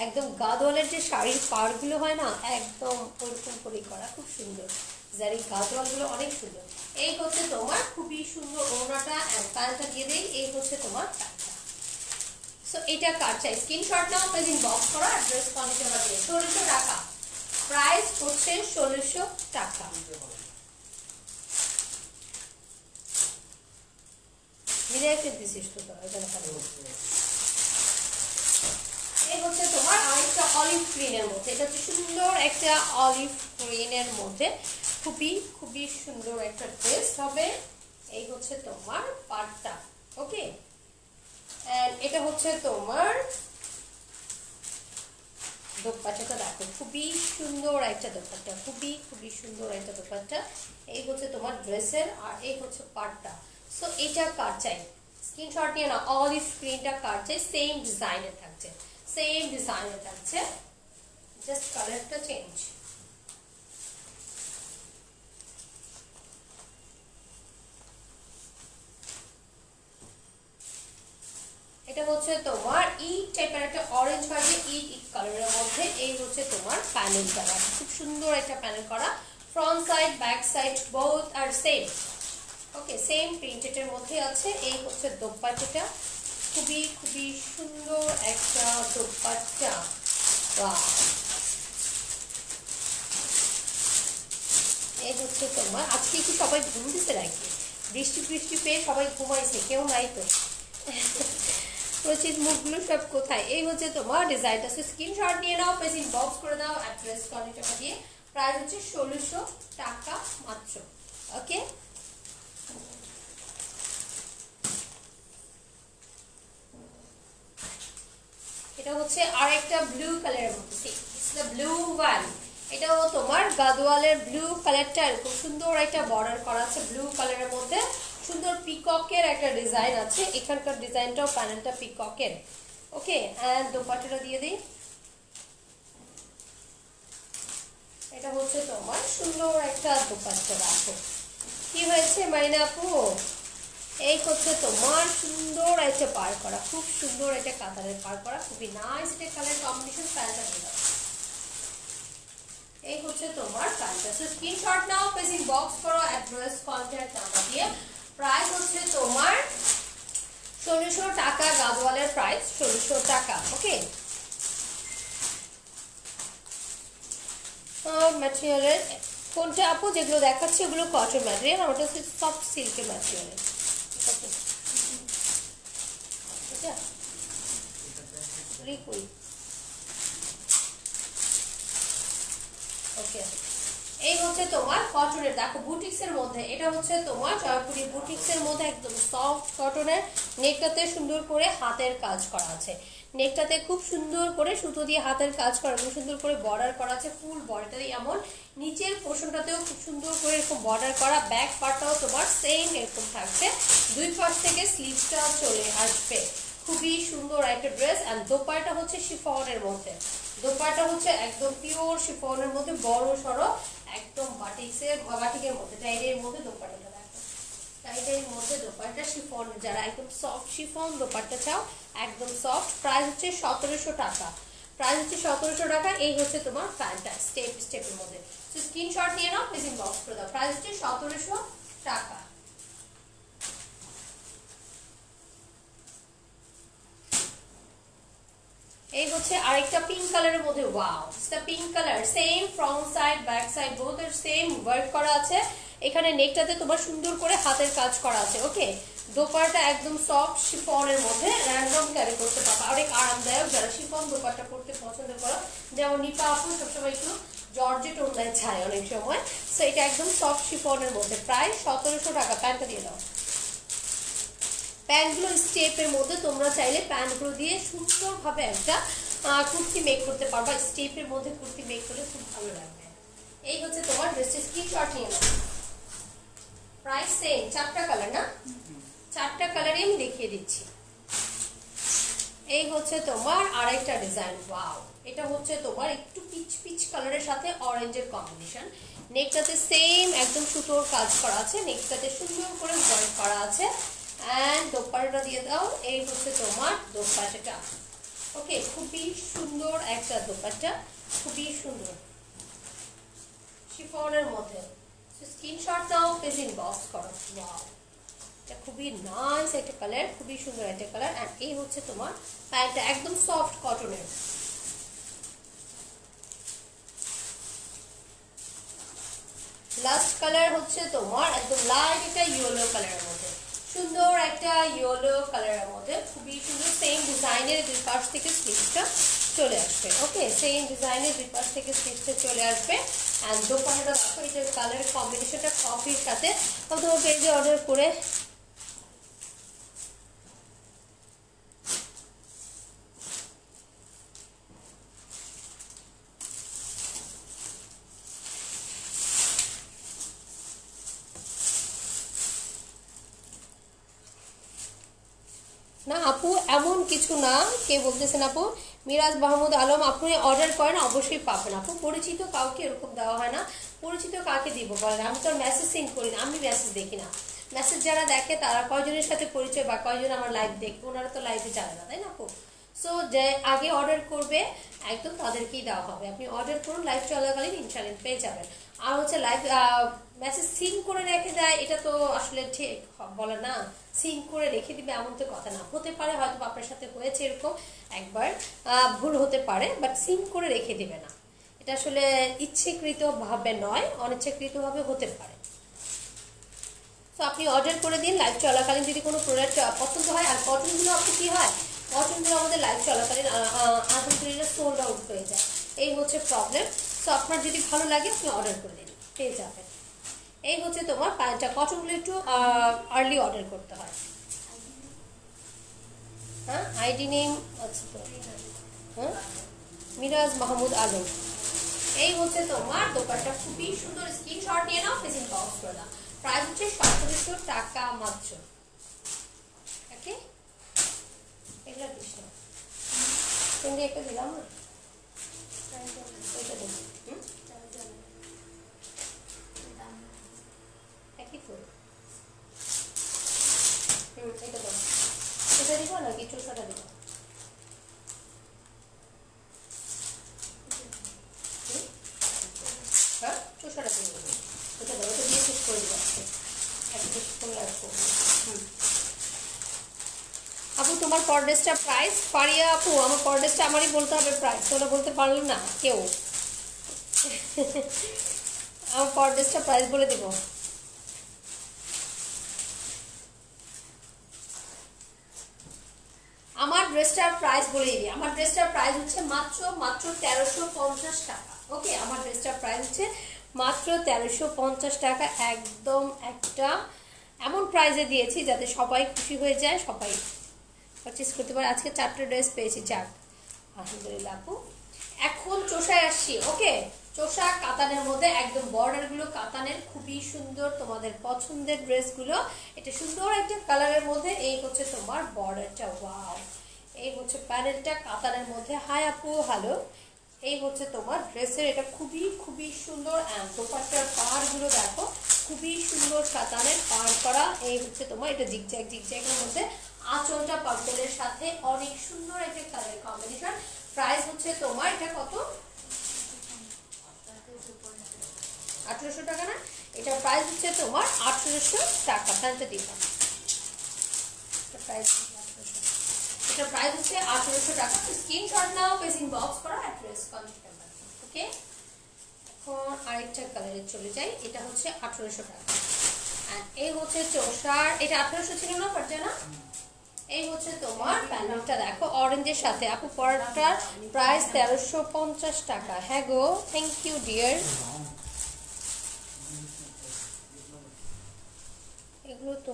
একদম গাদোয়ালের যে শাড়ির পাড়গুলো হয় না, একদম ওরকম করেই করা, খুব সুন্দর। যার এই গাদোয়ালগুলো অনেক সুন্দর। এই হচ্ছে তোমার খুবই সুন্দর ওড়নাটা, প্যান্টটা দিয়ে দেই। এই হচ্ছে তোমার প্যান্টটা। সো এটা কার চাই স্ক্রিনশট নাও, প্লিজ ইনবক্স করো, অ্যাড্রেস কন্ট্যাক্ট নাম্বার দিয়ে। 1600 টাকা প্রাইস হচ্ছে, 1600 টাকা। এই হচ্ছে তোমার আরেকটা অলিভ গ্রিনের মধ্যে, এটা হচ্ছে সুন্দর একটা অলিভ গ্রিনের মধ্যে, খুবই খুবই সুন্দর একটা ড্রেস হবে। এই হচ্ছে তোমার পাড়টা। ওকে, এন্ড এটা হচ্ছে তোমার দোপাট্টাটা, দেখো খুবই সুন্দর একটা দোপাট্টা, খুবই খুবই সুন্দর একটা দোপাট্টা। এই হচ্ছে তোমার ড্রেসের, আর এই হচ্ছে পাড়টা। সো এটা কার চাই স্ক্রিনশট নিয়ে না, অলিভ গ্রিনটা কার চাই, সেম ডিজাইনের থাকছে, সেম ডিজাইনের থাকছে, জাস্ট কালারটা চেঞ্জ। এটা হচ্ছে তোমার ইট টাইপের একটা অরেঞ্জ কালার, ইট কালারের মধ্যে। এই হচ্ছে তোমার প্যানেলটা, খুব সুন্দর একটা প্যানেল করা, front side back side both আর সেম। ওকে, সেম প্রিন্টেডের মধ্যে আছে। এই হচ্ছে দোপাট্টাটা, খুবই খুবই সুন্দর একটা দোপাট্টা। এই হচ্ছে তোমার, আজকে কি সবাই ঘুম দিতে রাখি, বৃষ্টি বৃষ্টি পেয়ে সবাই ঘুমাইছে, কেউ নাই তো। প্রচিত মুখগুলো সব কোথায়? এই হচ্ছে তোমার ডিজাইনটা। স্ক্রিনশট নিয়ে নাও, প্লিজ ইনবক্স করে দাও, অ্যাড্রেস কন্ট্যাক্ট দিয়ে। প্রাইস হচ্ছে 1600 টাকা মাত্র। ওকে, এটা হচ্ছে আরেকটা ব্লু কালারের মধ্যে, ব্লু ওয়ান। এটাও তোমার গাদোয়ালের ব্লু কালারটা, এরকম সুন্দর একটা বর্ডার করা আছে ব্লু কালারের মধ্যে, সুন্দর পিককের একটা ডিজাইন আছে। এখানকার ডিজাইনটাও প্যানেলটা পিককের। ওকে, এন্ড দোপাট্টাটা দিয়ে দিই। এটা হচ্ছে তোমার সুন্দর একটা দোপাট্টা, রাখো কি হয়েছে মাইনা আপু। এই হচ্ছে তোমার সুন্দর একটা পার করা, খুব সুন্দর একটা কাতারের পার করা, খুবই নাইস একটা কালার কম্বিনেশন। প্যান্টটা দিলাম। এই হচ্ছে তোমার প্যান্টটা। স্ক্রিনশট নাও, প্লিজ ইনবক্স করো, অ্যাড্রেস কন্ট্যাক্ট নাম্বার দিয়ে। প্রাইস হচ্ছে তোমার 1600 টাকা, গাদোয়ালের প্রাইস 1600 টাকা। ওকে, ম্যাটেরিয়ালের কোনটা আপু যেগুলো দেখাচ্ছি ওগুলো কটন ম্যাটেরিয়াল, আর ওটা হচ্ছে সফট সিল্কের ম্যাটেরিয়ালের। ওকে, এই হচ্ছে তোমার কটনের, দেখো বুটিক্সের মধ্যে। এটা হচ্ছে তোমার জয়পুরি বুটিক্সের মধ্যে, একদম সফট কটনের। নেকটাতে সুন্দর করে হাতের কাজ করা আছে, নেকটাতে খুব সুন্দর করে সুতো দিয়ে হাতের কাজ করা, খুব সুন্দর করে বর্ডার করা আছে ফুল বডিটাতে। এমন নিচের পোর্শনটাতেও খুব সুন্দর করে এরকম বর্ডার করা। ব্যাক পার্টটাও তোমার সেম এরকম থাকছে, দুই পাশ থেকে স্লিভসটা চলে আসবে। খুবই সুন্দর একটা ড্রেস। এন্ড দোপাট্টা হচ্ছে শিফনের মধ্যে, দোপাট্টা হচ্ছে একদম পিওর শিফনের মধ্যে, বড় সড়ো একদম বাটিকের মধ্যে, টাইটের মধ্যে দোপাট্টাটা দেখো, টাইটের মধ্যে মধ্যে দোপাট্টা শিফন, যারা একদম সফট শিফন দোপাট্টা চাও একদম সফট, প্রাইস হচ্ছে 1700 টাকা। প্রাইস হচ্ছে 1700 টাকা। এই হচ্ছে তোমার প্যান্টটা স্টেপের মধ্যে। তো স্ক্রিনশট নিয়ে নাও, প্লিজ ইনবক্স করে দাও। প্রাইস হচ্ছে 1700 টাকা। এই হচ্ছে আরেকটা পিঙ্ক কালারের মধ্যে, ওয়াও এটা pink colour, same front side back side both এর সেম ওয়ার্ক করা আছে। এখানে নেকটাতে তোমার সুন্দর করে হাতের কাজ করা আছে। ওকে, দোপাট্টা একদম সফট শিফনের মধ্যে, র্যান্ডম ক্যারি করতে পারবে, অনেক আরামদায়ক। যারা শিফন দোপাট্টা পড়তে পছন্দ করো, যেমন নিপা আপু সবসময় একটু জর্জেট ওড়নায় ছায় অনেক সময়, সো এটা একদম সফট শিফনের মধ্যে। প্রায় 1700 টাকা। প্যান্টটা দিয়ে দাও। প্যান্টগুলো স্টেপের মধ্যে, তোমরা চাইলে প্যান্টগুলো দিয়ে সুন্দরভাবে একটা কুর্তি মেক করতে পারবা। স্টেপের মধ্যে কুর্তি মেক করলে খুব ভালো লাগবে। এই হচ্ছে তোমার ড্রেসের স্ক্রিনশট নিয়ে নাও। প্রাইস সেম, 4টা কালার না, 4টা কালারই আমি দেখিয়ে দিচ্ছি। এই হচ্ছে তোমার আরেকটা ডিজাইন, ওয়াও এটা হচ্ছে তোমার একটু পিচ পিচ কালারের সাথে অরেঞ্জের কম্বিনেশন। নেকটাতে সেম একদম সুতোর কাজ করা আছে, নেকটাতে সুন্দর করে ওয়ার্ক করা আছে। এন্ড দোপাট্টাটা দিয়ে দাও। এই হচ্ছে তোমার দোপাট্টাটা। ওকে, খুবই সুন্দর একটা দোপাট্টা, খুবই সুন্দর শিফনের মধ্যে। স্ক্রিনশট দাও, প্লিজ ইনবক্স করো। ওয়াও, এটা খুবই নাইস একটা কালার, খুবই সুন্দর একটা কালার। এন্ড এই হচ্ছে তোমার প্যান্টটা একদম সফট কটনের। লাস্ট কালার হচ্ছে তোমার একদম লাইট একটা ইয়েলো কালারের মধ্যে, সুন্দর একটা ইয়েলো কালারের মধ্যে, খুবই সুন্দর। সেম ডিজাইনের দুই পাশ থেকে স্লিভসটা চলে আসবে। ওকে, সেম ডিজাইনের দুই পাশ থেকে স্লিভসটা চলে আসবে। অ্যান্ড দোপাট্টাটা দেখো, এটার কালার কম্বিনেশনটা কফির সাথে। তোমার পেজে অর্ডার করে না আপু, এমন কিছু না। কে বলতেছেন আপু? মিরাজ মাহমুদ আলম, আপনি অর্ডার করেন অবশ্যই পাবেন আপু। পরিচিত কাউকে এরকম দেওয়া হয় না। পরিচিত কাকে দিব বলেন? আমি তো আর মেসেজ সেন্ড করি না, আমি মেসেজ দেখি না। মেসেজ যারা দেখে তারা কয়জনের সাথে পরিচয় বা কয়জন আমার লাইভ দেখবে, ওনারা তো লাইভে যাবে না, তাই না আপু? সো যে আগে অর্ডার করবে একদম তাদেরকেই দেওয়া হবে। আপনি অর্ডার করুন, লাইভ চলাকালীন ইনশাআল্লাহ পেয়ে যাবেন। আর হচ্ছে লাইভ মেসেজ সিং করে রেখে দেয়, এটা তো আসলে ঠিক বলে না। সিং করে রেখে দিবে এমন তো কথা না। হতে পারে হয়তো আপনার সাথে হয়েছে এরকম একবার, ভুল হতে পারে, বাট সিং করে রেখে দিবে না। এটা আসলে ইচ্ছাকৃতভাবে নয়, অনিচ্ছাকৃতভাবে হতে পারে। তো আপনি অর্ডার করে দিন লাইভ চলাকালীন, যদি কোনো প্রোডাক্ট পছন্দ হয়। আর কটনগুলো আপনি কি হয়, কটনগুলো আমাদের লাইভ চলাকালীন আলহামদুলিল্লাহ সোল্ড আউট হয়ে যায়, এই হচ্ছে প্রবলেম। সো আপনার যদি ভালো লাগে আপনি অর্ডার করে দিন, পেয়ে যাবেন। এই হচ্ছে তোমার প্যান্টটা। কটনগুলো একটু আর্লি অর্ডার করতে হয়। হ্যাঁ, আইডি নেম আছে তো, হ্যাঁ মিরাজ মাহমুদ আলম। এই হচ্ছে তোমার দোকানটা, খুবই সুন্দর। স্ক্রিনশট নিয়ে নাও, প্লিজ ইনবক্স করে দাও। প্রাইস হচ্ছে 1700 টাকা মাত্র। ওকে, এগুলো দিস না, তুমি একটা দিলাম না, এটা দিন। একই তো, এটা দাও। এটা দিব নাকি চোষাটা দিব? হ্যাঁ, চোষাটা দিয়ে দেবো। ওটা দাও, ওটা দিয়ে শেষ করে দেবো আজকে, বেশিক্ষণ লাগবো। আপু তোমার পর ড্রেসটা প্রাইস? ফারিয়া আপু, আমার পর ড্রেসটা আমারই বলতে হবে প্রাইস, তোরা বলতে পারলো না কেউ। আমার পর ড্রেসটা প্রাইস বলে দিব। আমার ড্রেসটার প্রাইস বলে দিই। আমার ড্রেসটার প্রাইস হচ্ছে মাত্র 1350 টাকা। ওকে, আমার ড্রেসটার প্রাইস হচ্ছে মাত্র 1350 টাকা। একদম একটা এমন প্রাইসে দিয়েছি যাতে সবাই খুশি হয়ে যায়, সবাই পারচেস করতে পারে। আজকে 4টা ড্রেস পেয়েছি, যাক আলহামদুলিল্লাহ আপু। এখন চোষায় আসছি। ওকে, চোষা কাতানের মধ্যে, একদম বর্ডারগুলো কাতানের, খুবই সুন্দর তোমাদের পছন্দের ড্রেসগুলো। এটা সুন্দর একটা কালারের মধ্যে। এই হচ্ছে তোমার বর্ডারটা, ওয়াও। এই হচ্ছে প্যানেলটা কাতানের মধ্যে। হাই আপু, হ্যালো। এই হচ্ছে তোমার ড্রেসের, এটা খুবই খুবই সুন্দর। অ্যান্ড দোপাট্টার পাড়গুলো দেখো, খুবই সুন্দর কাতানের পাড় করা। এই হচ্ছে তোমার, এটা জিগজ্যাগ জিগজ্যাগের মধ্যে, আঁচলটা পার্পলের সাথে অনেক সুন্দর একটা কালার কম্বিনেশন। প্রাইস হচ্ছে তোমার এটা কত, 1800 টাকা না? এটা প্রাইস হচ্ছে তোমার 1800 টাকা। প্যান্টটা দিবা, এটা প্রাইস হচ্ছে 1800 টাকা। স্ক্রিনশট নাও, পেজ ইনবক্স করো, অ্যাড্রেস কন্টাক্ট নাম্বার। ওকে, এখন আরেকটা কালারে চলে যাই। এটা হচ্ছে 1800 টাকা। এন্ড এই হচ্ছে চোষার, এটা 1800 ছিল না ফারজানা? এই হচ্ছে তোমার প্যান্টটা দেখো অরেঞ্জের সাথে। আপু পরাটার প্রাইস 1350 টাকা। হ্যাঁ গো, থ্যাংক ইউ ডিয়ার। এগুলো তো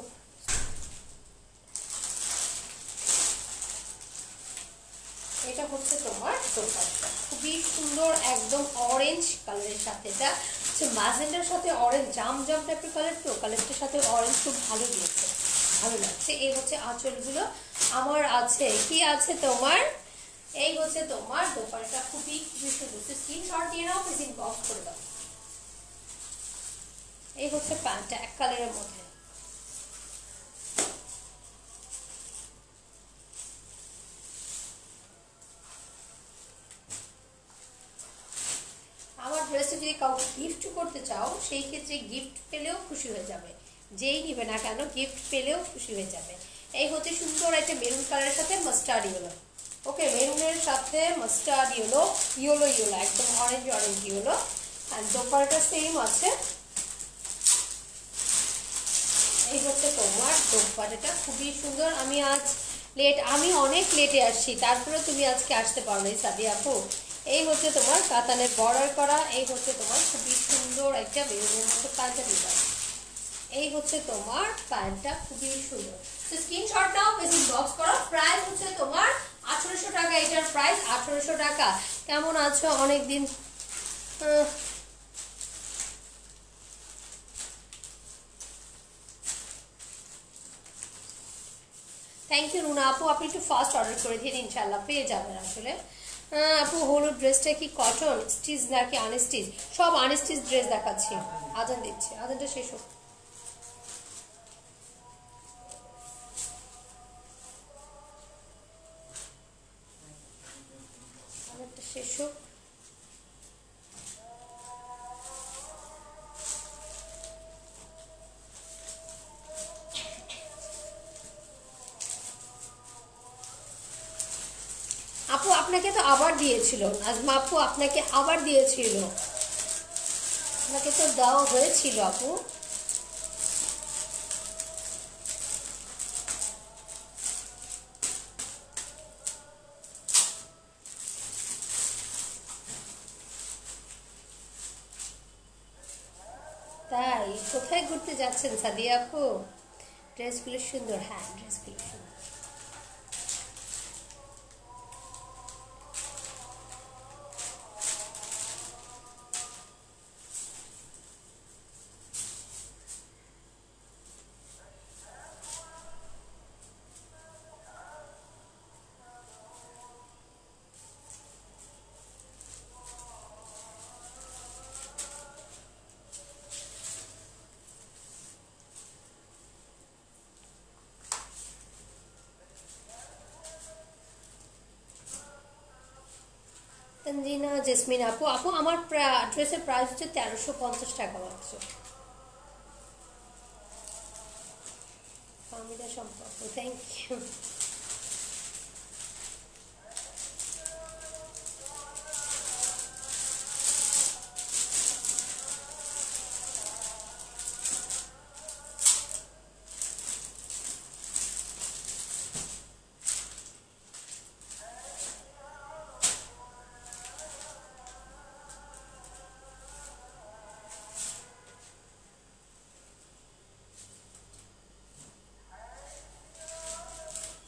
এটা হচ্ছে তোমার দোপাট্টা, খুবই সুন্দর, একদম অরেঞ্জ কালারের সাথে। এটা হচ্ছে ম্যাজেন্ডার সাথে অরেঞ্জ, জাম জাম টাইপের কালার, তো কালারটার সাথে অরেঞ্জ খুব ভালো দিয়েছে, ভালো লাগছে। এই হচ্ছে আঁচলগুলো আমার আছে, কি আছে তোমার, এই হচ্ছে তোমার দোপাট্টা, খুবই খুবই সুন্দর। স্ক্রিনশট দিয়ে নাও, প্লিজ ইনবক্স করে দাও। এই হচ্ছে প্যান্টটা এক কালারের মধ্যে। আমার ড্রেসটা যদি কাউকে গিফট করতে চাও, সেই ক্ষেত্রে গিফট পেলেও খুশি হয়ে যাবে, যেই নিবে না কেন গিফট পেলেও খুশি হয়ে যাবে। এই হচ্ছে সুন্দর একটা মেরুন কালারের সাথে মাস্টার্ড ইয়েলো। ওকে, মেরুনের সাথে মাস্টার্ড ইয়েলো, ইয়েলো ইয়েলো, একদম orange orange yellow. And dupatta same আছে। এই হচ্ছে তোমার দোপাট্টাটা, খুবই সুন্দর। আমি অনেক লেটে আসছি, তারপরে তুমি আজকে আসতে পারো না সাদিয়া আপু। এই হচ্ছে তোমার কাতানের বর্ডার করা, এই হচ্ছে তোমার খুবই সুন্দর একটা বেরুনের মতো প্যান্টটা দিবা। এই হচ্ছে তোমার প্যান্টটা, খুবই সুন্দর। তো স্ক্রিনশট নাও, পেজ বক্স করো। প্রাইস হচ্ছে তোমার 1800 টাকা, এটার প্রাইস 1800 টাকা। কেমন আছো অনেকদিন? থ্যাংক ইউ রুনা আপু, আপনি একটু ফাস্ট অর্ডার করে দিন, ইনশাল্লাহ পেয়ে যাবেন। আসলে আপু হলুদ ড্রেসটা কি কটন স্টিচ নাকি আনস্টিচ? সব আনস্টিচ ড্রেস দেখাচ্ছি। আজান দিচ্ছে, আজানটা শেষ হোক। আজানটা শেষ হোক। আপু আপনাকে তো আবার দিয়েছিল, নাজমা আপু আপনাকে আবার দিয়েছিল, আপনাকে তো দেওয়া হয়েছিল আপু। তাই কোথায় ঘুরতে যাচ্ছেন সাদিয়া আপু? ড্রেসগুলো সুন্দর, হ্যাঁ ড্রেসগুলো সুন্দর। তঞ্জিনা জেসমিন আপু, আপু আমার ড্রেসের প্রাইস হচ্ছে 1350 টাকা মাত্র। ফাহমিদা সম্পর্ক, থ্যাংক ইউ।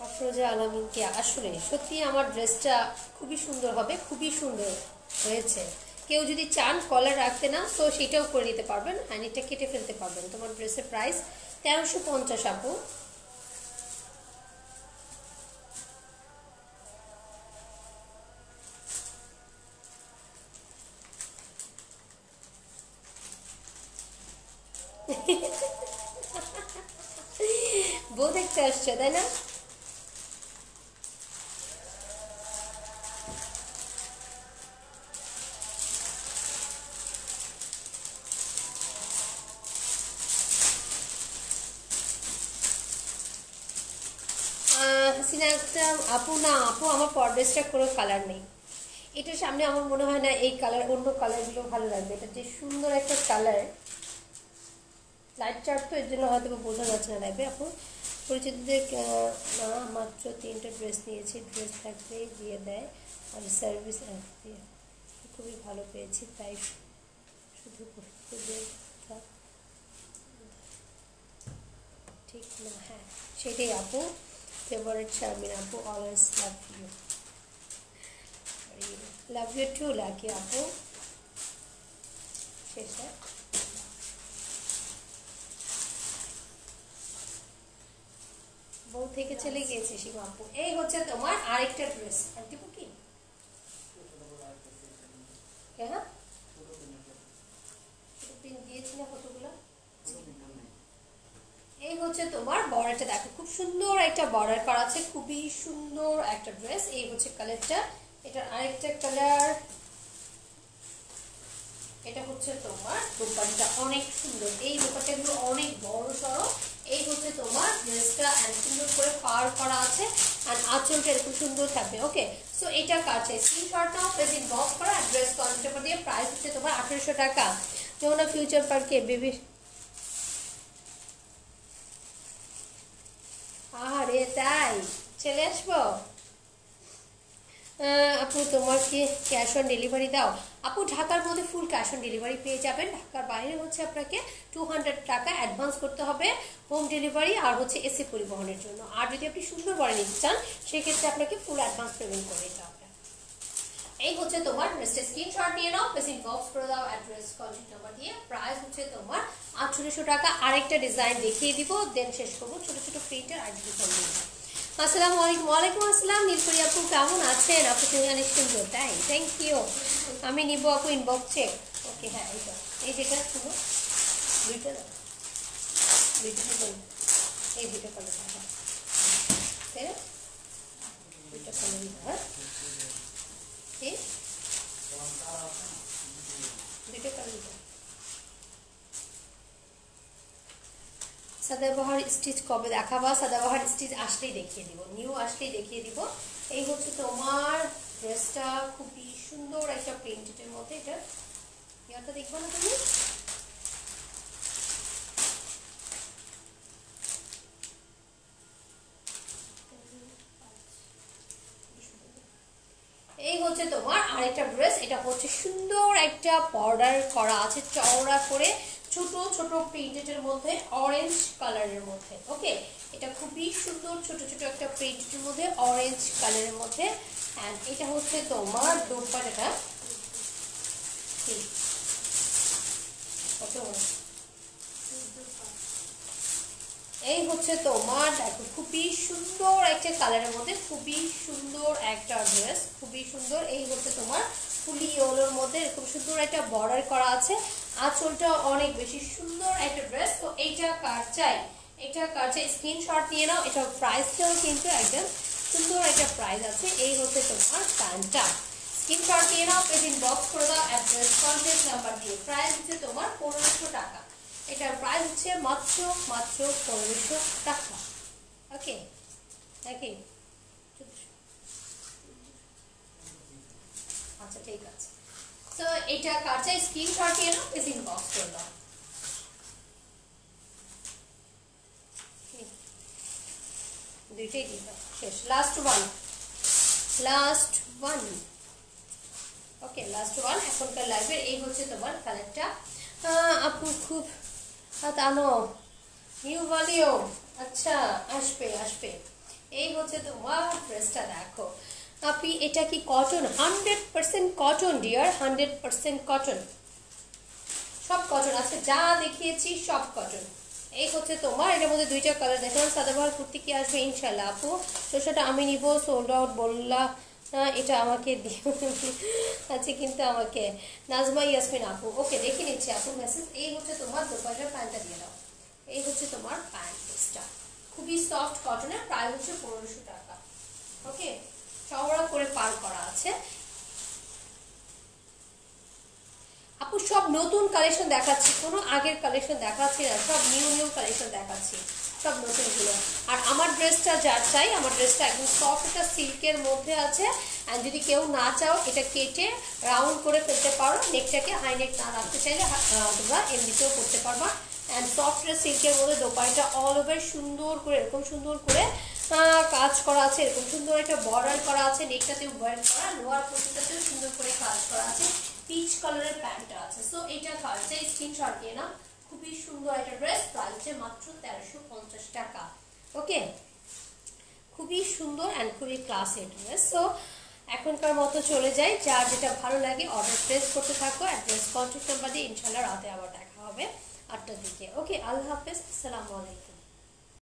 আফরোজা আলমিনকে, আসলে সত্যি আমার ড্রেসটা খুবই সুন্দর হবে, খুবই সুন্দর হয়েছে। কেউ যদি চান কলার রাখতে না, তো সেটাও করে নিতে পারবেন, হ্যাঁ এটা কেটে ফেলতে পারবেন। তোমার ড্রেসের প্রাইস 1350 আপু। বউ দেখতে আসছে তাই না? হাসিনা একটা আপু, না আপু আমার পরড্রেসটা কোনো কালার নেই, এটার সামনে আমার মনে হয় না এই কালার, অন্য কালারগুলো ভালো লাগবে। এটা যে সুন্দর একটা কালার, লাইট চার্ট তো এর জন্য হয়তো বোঝা যাচ্ছে না লাইভে। আপু পরিচিতদের না মাত্র 3টা ড্রেস নিয়েছি, ড্রেস থাকলেই দিয়ে দেয় আর সার্ভিস দিয়ে খুবই ভালো পেয়েছি, তাই শুধু ঠিক না। হ্যাঁ সেটাই আপু, ফেভারিট শারমিন আপু, always love you, love you too Lucky আপু। শেষে বউ থেকে চলে গিয়েছে সীমা আপু। এই হচ্ছে তোমার আরেকটা ড্রেস, আর দিব কি? হ্যাঁ প্রিন্ট দিয়েছি না কতগুলো। এই হচ্ছে তোমার বর্ডারটা, দেখো খুব সুন্দর একটা বর্ডার করা আছে, খুবই সুন্দর একটা ড্রেস। এই হচ্ছে কালারটা, এটার আরেকটা কালার, এটা হচ্ছে তোমার দোপাট্টা, অনেক সুন্দর। এই দোপাট্টাগুলো অনেক বড় সড়ো। এই হচ্ছে তোমার ড্রেসটা সুন্দর করে পার করা আছে, আর আঁচলটা এরকম সুন্দর থাকবে। ওকে, সো এটা কার চাই স্ক্রিনশট নাও, প্লিজ ইনবক্স করো। ড্রেস কনসেপ্ট দিয়ে প্রাইস হচ্ছে তোমার 1800 টাকা। যেমন ফিউচার পার্কে বেবি, আরে তাই চলে আসবো। আপু তোমার কি ক্যাশ অন ডেলিভারি দাও? আপু ঢাকার মধ্যে ফুল ক্যাশ অন ডেলিভারি পেয়ে যাবেন, ঢাকার বাইরে হচ্ছে আপনাকে 200 টাকা অ্যাডভান্স করতে হবে হোম ডেলিভারি আর হচ্ছে এসি পরিবহনের জন্য। আর যদি আপনি সুন্দর করে নিতে চান সেক্ষেত্রে আপনাকে ফুল অ্যাডভান্স পেমেন্ট করে দিতে হবে। এই হচ্ছে তোমার ড্রেসটা, স্ক্রিনশট নিয়ে নাও, প্লিজ ইনবক্স করে দাও অ্যাড্রেস কন্ট্যাক্ট নাম্বার দিয়ে। প্রাইস হচ্ছে তোমার 1800 টাকা। আরেকটা ডিজাইন দেখিয়ে দিব, দেন শেষ করবো। ছোট ছোট প্রিন্টের আইডি ফোন। আসসালামু আলাইকুম। ওয়ালাইকুম আসসালাম নীলপরি আপু, কেমন আছেন? আপু তুমি অনেক সুন্দর, তাই থ্যাংক ইউ। আমি নিব আপু ইনবক্স চেক। ওকে হ্যাঁ এইটা, এই যেটা শুনো দুইটা দুইটা এই দুটো কালার, তাই না? দুইটা কালার হ্যাঁ, ঠিক দুটো কালার। সাদাবাহার স্টিচ কবে দেখাবা? সাদাবাহার স্টিচ আসলেই দেখিয়ে দিব, নিউ আসলেই দেখিয়ে দিব। এই হচ্ছে তোমার ড্রেসটা, খুবই সুন্দর একটা প্রিন্টের মধ্যে। এটা ইয়ারটা দেখবো না তুমি? এই হচ্ছে তোমার আরেকটা ড্রেস, এটা হচ্ছে সুন্দর একটা বর্ডার করা আছে চওড়া করে, ছোট ছোট প্রিন্টের মধ্যে, অরেঞ্জ কালারের মধ্যে। ওকে, এটা খুবই সুন্দর ছোট ছোট একটা প্রিন্টের মধ্যে, অরেঞ্জ কালারের মধ্যে। এন্ড এটা হচ্ছে তোমার দোপাট্টাটা, ঠিক এই হচ্ছে তোমার, দেখো খুবই সুন্দর একটা কালারের মধ্যে, খুবই সুন্দর একটা ড্রেস, খুবই সুন্দর। এই হচ্ছে তোমার ফুলি ইয়েলোর মধ্যে এরকম সুন্দর একটা বর্ডার করা আছে, আঁচলটা অনেক বেশি সুন্দর একটা ড্রেস। তো এইটা কার চাই, এটা কার চাই স্ক্রিনশট নিয়ে নাও। এটা প্রাইসটাও কিন্তু একদম সুন্দর একটা প্রাইস আছে। এই হচ্ছে তোমার প্যান্টটা, স্ক্রিনশট নিয়ে নাও, প্লিজ ইনবক্স করে দাও অ্যাড্রেস কন্ট্যাক্ট নাম্বার দিয়ে। প্রাইস হচ্ছে তোমার 1500 টাকা। এটার প্রাইস হচ্ছে মাত্র 1500 টাকা। ওকে নাকি? আচ্ছা ঠিক আছে। তো এটা কার চাই স্ক্রিনশট নিয়ে নাও, প্লিজ ইনবক্স করে দাও। দুইটাই দিবা, শেষ, last one, last one. Okay last one এখনকার লাইভের। এই হচ্ছে তোমার কালারটা। আপু খুব আনো নিউ ভলিউম, আচ্ছা আসবে আসবে। এই হচ্ছে তোমার ড্রেসটা, দেখো আপনি এটা কি কটন? 100% কটন ডিয়ার, 100% কটন, সব কটন আছে, যা দেখিয়েছি সব কটন। এই হচ্ছে তোমার, এটার মধ্যে দুইটা কালার দেখলাম। সাদাবাহার কুর্তি কি আসবে? ইনশাল্লাহ আপু, তো সেটা আমি নিব, সোল্ড আউট বললা এটা আমাকে দিও আছে কিন্তু আমাকে। নাজমা ইয়াসমিন আপু, ওকে দেখে নিচ্ছি আপু মেসেজ। এই হচ্ছে তোমার দোপাট্টার প্যান্টটা দিয়ে দাও। এই হচ্ছে তোমার প্যান্টটা, খুবই সফট কটনের, প্রায় হচ্ছে 1500 টাকা। ওকে, চওড়া করে পার করা আছে। আপু সব নতুন কালেকশন দেখাচ্ছি, কোনো আগের কালেকশন দেখাচ্ছি না, সব নিউ কালেকশন দেখাচ্ছি, সব নতুনগুলো। আর আমার ড্রেসটা যার চাই, আমার ড্রেসটা একদম সফট একটা সিল্কের মধ্যে আছে। অ্যান্ড যদি কেউ না চাও এটা কেটে রাউন্ড করে ফেলতে পারো, নেকটাকে হাই নেক না রাখতে চাইলে তোমরা এমনিতেও করতে পারবা। অ্যান্ড সফট সিল্কের মধ্যে দোপাট্টা অল ওভার সুন্দর করে, এরকম সুন্দর করে কাজ করা আছে, এরকম সুন্দর একটা বর্ডার করা আছে, নেকটাতেও ওয়ার্ক করা, লোয়ার পোর্শনটাতেও সুন্দর করে কাজ করা আছে, পিচ কালারের প্যান্টটা আছে। সো এটা কালচে স্ক্রিনশট দিয়ে না, খুবই সুন্দর একটা ড্রেস, প্রাইসে মাত্র 1350 টাকা। ওকে, খুবই সুন্দর অ্যান্ড খুবই ক্লাসি ড্রেস। সো এখনকার মতো চলে যাই, যার যেটা ভালো লাগে অর্ডার প্লেস করতে থাকো, অ্যাড্রেস কন্ট্যাক্ট নাম্বার দিয়ে ইনশাল্লাহ রাতে আবার দেখা হবে 8টার দিকে। ওকে, আল্লাহ হাফেজ, আসসালামু আলাইকুম।